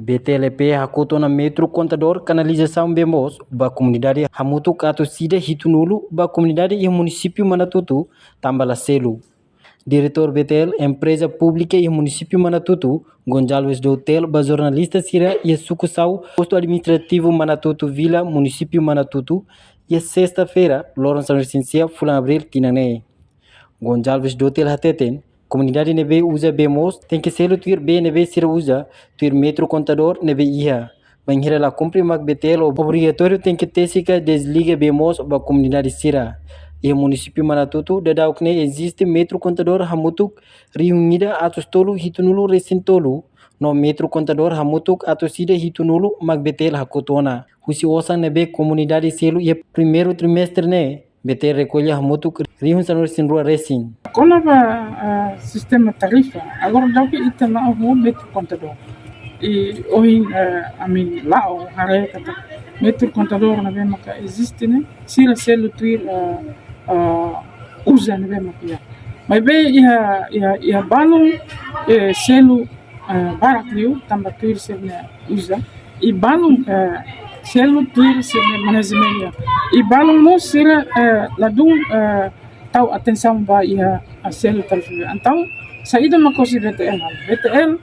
BTLP hakoto na metro contador canalização Bemos, ba comunidade hamutu kato sida hitunulu ba comunidade e município Manatutu, Tambalacelo. Diretor BTL, empresa pública e município Manatutu, Gonçalves do Hotel, ba jornalista Sira e sucursal, posto administrativo Manatutu Vila, município Manatutu, e sexta-feira, Lawrence Recensia, Fulan Abril, Tinane. Gonçalves do Hotel Hateten, comunidade nebe usa Bemos, tem que ser o tuir B nebe sira usa, tuir metro contador nebe iha. Banhira la cumpre mag BTL, obrigatório tem que ter sica desliga Bemos ba comunidade sira. E o município Manatutu, dadau que existe metro contador hamutuk reunida atos tolu hitunulu recintolu, no metro contador hamutuk atos sida hitunulu mag BTL hakotona. Husi osa nebe comunidade selo e primeiro trimestre ne. BTL recolhe hamutuk riun sanur sinrua resin. Quando o sistema tarifa, agora dá que ita lá o metro contador. E hoje a mim lá o haré kata metro contador na vema que existe né, sila selo tuir usa na vema que mas bem ia balão selo barak liu tambah tuir selo usa e balão selo tuir selo manajemen e balão mo sila ladung tahu atenção ba ia selo tarifa então saída uma coisa BTL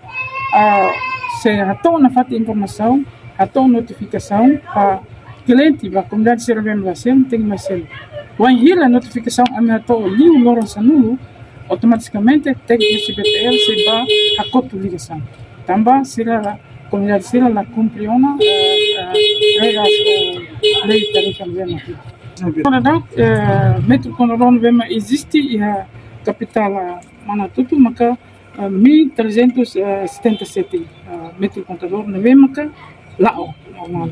saya hatou na fata informação, hatou notificação para cliente, para a comunidade serve Blasem tem mais selo. Quando hira a notificação a minha hatou liu Lawrence Nulo, automaticamente tem que esse BTL se vai hakoto ligação. Também será a comunidade será la cumpriona regras ou lei tarifa vema aqui. Quando metro contador vema existe e a capital Manatutu maka 1377 metro contador na Vemaca lao normal.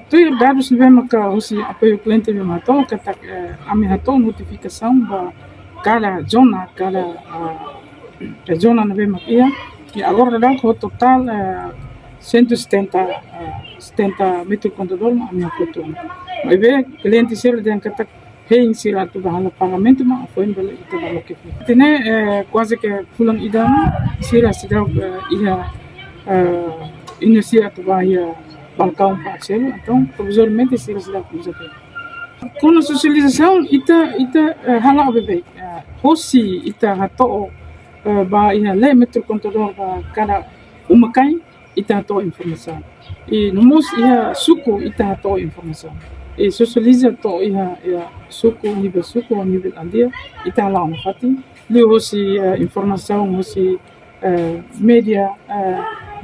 Tu dados na Vemaca usi apoio cliente vema to kata ami hato notificação ba cada zona na Vemaca e agora dá o total 170 metro contador ami hato. Mas bem cliente ser dan kata hei sila tu bahala pagamento ma foi bela itu balo que tene quase que fulan idana sila sidau ia inicia tu bahia balcão parcelo então provisoriamente sila sidau usa com a socialização ita hala obebe hosi ita hato ba ia le metro contador ba cada umakai ita hato informação e nomos ia suku ita hato informação e socializa to ia suku nível andia ita lá no fati leu hosi informação hosi media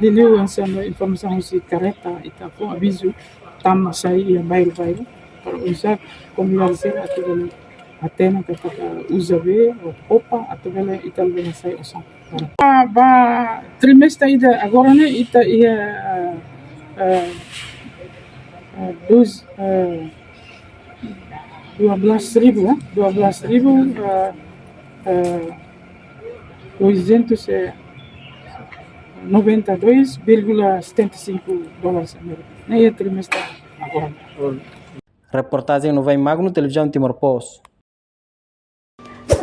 leu ensino informação hosi careta ita com aviso tam sai ia bairro para usar comunidade atau atena kata usa be opa atau bela ita bela sai osam ba trimestre ida agora né ita ia 292,75 dólares americanos. Nem trimestre agora. Reportagem no Vai Magno, televisão Timor-Post.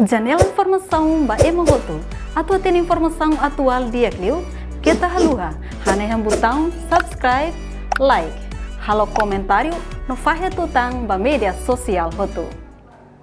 Janela informação ba emogoto. Atau tem informação atual dia kliu, kita haluha. Haneham botão subscribe, like. Halo komentário no Fahe Tutang ba media sosial hotu.